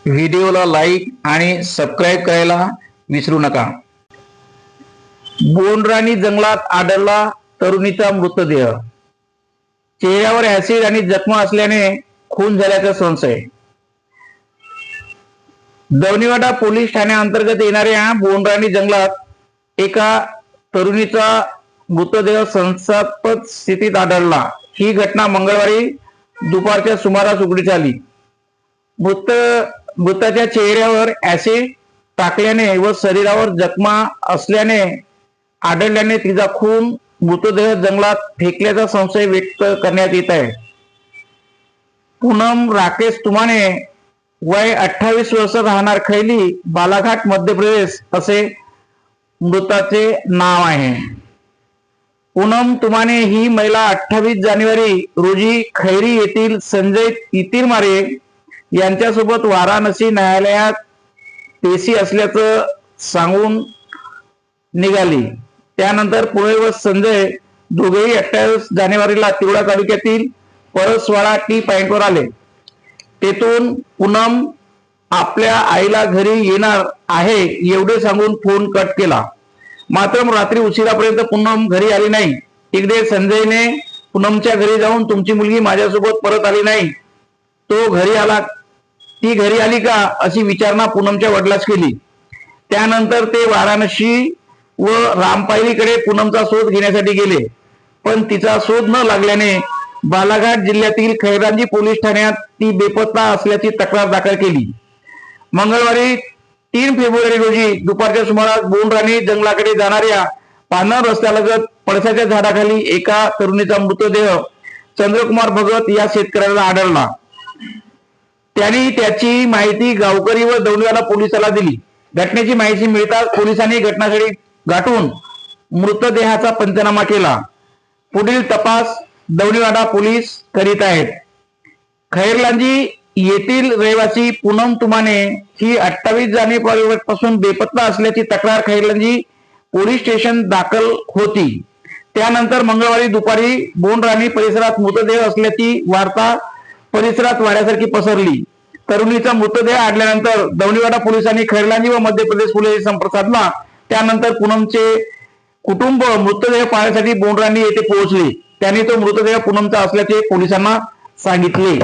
व्हिडिओला लाईक आणि सबस्क्राईब करायला विसरू नका। बोंडराणी जंगलात आढळला तरुणीचा मृतदेह। चेहऱ्यावर ऍसिड आणि जखमा असल्याने खून झाल्याचा संशय। दवणीवाडा पोलीस ठाण्याअंतर्गत येणाऱ्या बोंडराणी जंगलात एका तरुणीचा मृतदेह संशयास्पद स्थितीत आढळला। ही घटना मंगळवारी दुपारच्या सुमारास उघडकीस आली। मृताच्या चेहऱ्यावर ऍसिड टाकल्याने व शरीरावर जखमा असल्याने आढळल्याने तिचा खून मृतदेह जंगलात फेकल्याचा संशय व्यक्त करण्यात येत आहे। पूनम राकेश तुमाने वय 28 वर्ष, राहणार खैली, बालाघाट, मध्य प्रदेश असे मृताचे नाव आहे। पूनम तुमाने ही महिला 28 जानेवारी रोजी खैरी येथील संजय तितीरमारे यांच्यासोबत वाराणसी न्यायालयात पेशी असल्याचं सांगून निघाली। त्यानंतर पुणे व संजय दोघेही 28 जानेवारीला तिरोडा तालुक्यातील परसवाडा टी पॉइंटवर आले। तेथून पूनम आपल्या आईला घरी येणार आहे एवढे सांगून फोन कट केला। मात्र रात्री उशिरापर्यंत पूनम घरी आली नाही। इकडे संजयने पूनमच्या घरी जाऊन तुमची मुलगी माझ्यासोबत परत आली नाही, ती घरी आली का अशी विचारणा पूनमच्या वडिलांस केली। त्यानंतर ते वाराणसी व रामपायरीकडे पूनमचा शोध घेण्यासाठी गेले, पण तिचा शोध न लागल्याने बालाघाट जिल्ह्यातील खैरांजी पोलीस ठाण्यात ती बेपत्ता असल्याची तक्रार दाखल केली। मंगळवारी 3 फेब्रुवारी रोजी दुपारच्या सुमारास बोंडराणी जंगलाकडे जाणाऱ्या पानर रस्त्यालगत पळसाच्या झाडाखाली एका तरुणीचा मृतदेह चंद्रकुमार भगत या शेतकऱ्याला आढळला। त्यांनी त्याची माहिती गावकरी व दवणीवाडा पोलिसाला दिली। घटनेची माहिती मिळताच पोलिसांनी घटनास्थळी गाठून मृतदेहाचा पंचनामा केला। पुढील तपास दवणीवाडा पोलीस करीत आहेत। खैरलांजी येथील रहिवासी पूनम तुमाने ही 28 जानेवारीपासून बेपत्ता असल्याची तक्रार खैरलांजी पोलीस स्टेशन दाखल होती। त्यानंतर मंगळवारी दुपारी बोंडराणी परिसरात मृतदेह असल्याची वार्ता परिसरात वाड्यासारखी पसरली। तरुणीचा मृतदेह आढळल्यानंतर दवणीवाडा पोलिसांनी खैरलांजी व मध्य प्रदेश पोलिसांशी संपर्क साधला। त्यानंतर पूनमचे कुटुंब मृतदेह पाहण्यासाठी बोंडराणी येथे पोहोचले। त्यांनी तो मृतदेह पूनमचा असल्याचे पोलिसांना सांगितले।